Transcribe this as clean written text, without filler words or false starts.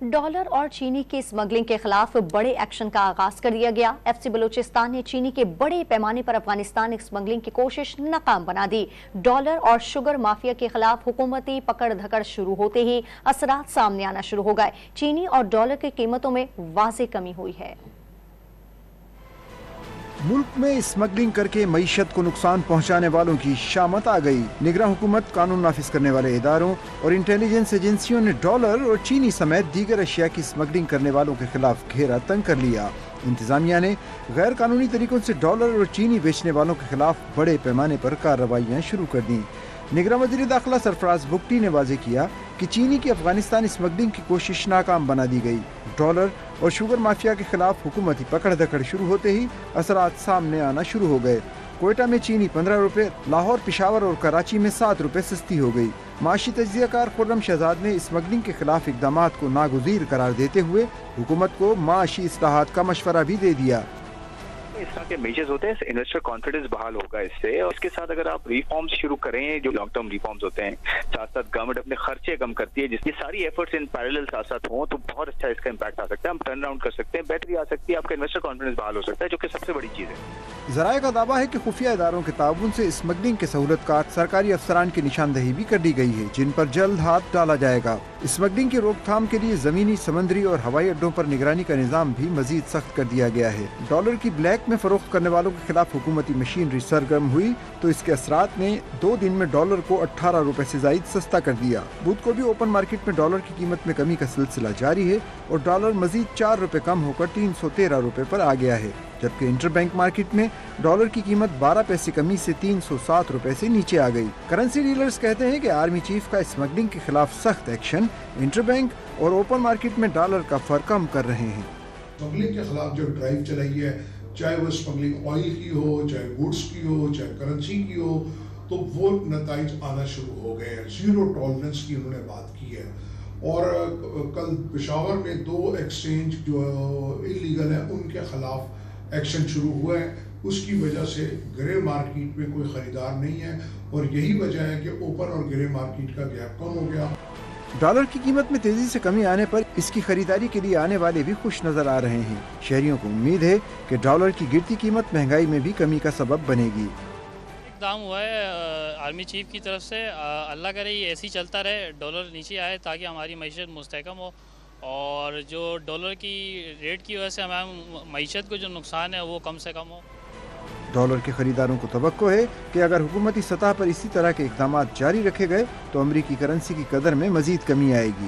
Dollar और चीनी की स्मगलिंग के खिलाफ बड़े एक्शन का आगाज कर दिया गया। एफसी बलूचिस्तान ने चीनी के बड़े पैमाने पर अफगानिस्तान स्मगलिंग की कोशिश नाकाम बना दी। डॉलर और शुगर माफिया के खिलाफ हुकूमती पकड़ धकड़ शुरू होते ही असरात सामने आना शुरू हो गए। चीनी और डॉलर की कीमतों में वाज़ेह कमी हुई है। मुल्क में स्मगलिंग करके मईशत को नुकसान पहुंचाने वालों की शामत आ गई। निगरान हुकूमत, कानून नाफिज करने वाले इदारों और इंटेलिजेंस एजेंसियों ने डॉलर और चीनी समेत दीगर अशिया की स्मगलिंग करने वालों के खिलाफ घेरा तंग कर लिया। इंतजामिया ने गैर कानूनी तरीकों से डॉलर और चीनी बेचने वालों के खिलाफ बड़े पैमाने पर कार्रवाइयाँ शुरू कर दी। निगरान वज़ीर दाखिला सरफराज बुगटी ने वाज़ेह किया कि चीनी की अफगानिस्तान स्मगलिंग की कोशिश नाकाम बना दी गई। डॉलर और शुगर माफिया के खिलाफ हुकूमती पकड़ धकड़ शुरू होते ही असरात सामने आना शुरू हो गए। कोयटा में चीनी 15 रुपए, लाहौर, पेशावर और कराची में 7 रुपए सस्ती हो गई। माशी तज्ज़ियाकार खुर्रम शहजाद ने स्मगलिंग के खिलाफ इक़दामात को नागुज़ीर करार देते हुए हुकूमत को माशी इस्लाहात का मशवरा भी दे दिया। इस तरह के मेजर्स होते हैं, इन्वेस्टर कॉन्फिडेंस बहाल होगा इससे, और इसके साथ अगर आप रिफॉर्म्स शुरू करें, जो लॉन्ग टर्म रिफॉर्म्स होते हैं, साथ साथ गवर्नमेंट अपने खर्चे कम करती है, जिसकी सारी एफर्ट्स इन पैरेलल साथ साथ हों तो बहुत अच्छा इसका इम्पैक्ट आ सकता है। हम टर्न अराउंड कर सकते हैं, बेहतरी आ सकती है, आपका इन्वेस्टर कॉन्फिडेंस बहाल हो सकता है, जो कि सबसे बड़ी चीज़ है। ज़राए का दावा है कि खुफिया इदारों के ताउन से स्मगलिंग के सहूलतकार सरकारी अफसरान की निशानदही भी कर दी गई है, जिन पर जल्द हाथ डाला जाएगा। स्मगलिंग की रोकथाम के लिए जमीनी, समंदरी और हवाई अड्डों पर निगरानी का निज़ाम भी मजीद सख्त कर दिया गया है। डॉलर की ब्लैक में फरोख्त करने वालों के खिलाफ हुकूमती मशीनरी सरगर्म हुई तो इसके असरात ने 2 दिन में डॉलर को 18 रुपए से जायद सस्ता कर दिया। बुध को भी ओपन मार्केट में डॉलर की कीमत में कमी का सिलसिला जारी है और डॉलर मजीद 4 रुपए कम होकर 313 रुपए पर आ गया है, जबकि इंटर बैंक मार्केट में डॉलर की कीमत 12 पैसे कमी से 307 रुपए से नीचे आ गई। करेंसी डीलर्स कहते हैं कि आर्मी चीफ का स्मगलिंग के खिलाफ सख्त एक्शन इंटर बैंक और ओपन मार्केट में डॉलर का फर्क कम कर रहे हैं। स्मगलिंग के खिलाफ जो ड्राइव चलाई है, चाहे वो स्मगलिंग ऑयल की हो, चाहे गुड्स की हो, चाहे करेंसी की हो, तो वो नताइज आना शुरू हो गए हैं। जीरो टॉलरेंस की उन्होंने बात की है। और कल पेशावर में 2 एक्सचेंज जो इलीगल है उनके खिलाफ एक्शन शुरू हुआ है। उसकी वजह से ग्रे मार्केट में कोई ख़रीदार नहीं है और यही वजह है कि ओपन और ग्रे मार्केट का गैप कम हो गया। डॉलर की कीमत में तेजी से कमी आने पर इसकी खरीदारी के लिए आने वाले भी खुश नजर आ रहे हैं। शहरियों को उम्मीद है कि डॉलर की गिरती कीमत महंगाई में भी कमी का सबब बनेगी। इक़दाम हुआ है आर्मी चीफ की तरफ से, अल्लाह करे ये ऐसे ही चलता रहे, डॉलर नीचे आए ताकि हमारी मईशत मुस्तहकम हो और जो डॉलर की रेट की वजह से हमारी मईशत को जो नुकसान है वो कम से कम हो। डॉलर के खरीदारों को तवक्को है कि अगर हुकूमती सतह पर इसी तरह के इक़दामात जारी रखे गए तो अमरीकी करेंसी की कदर में मजीद कमी आएगी।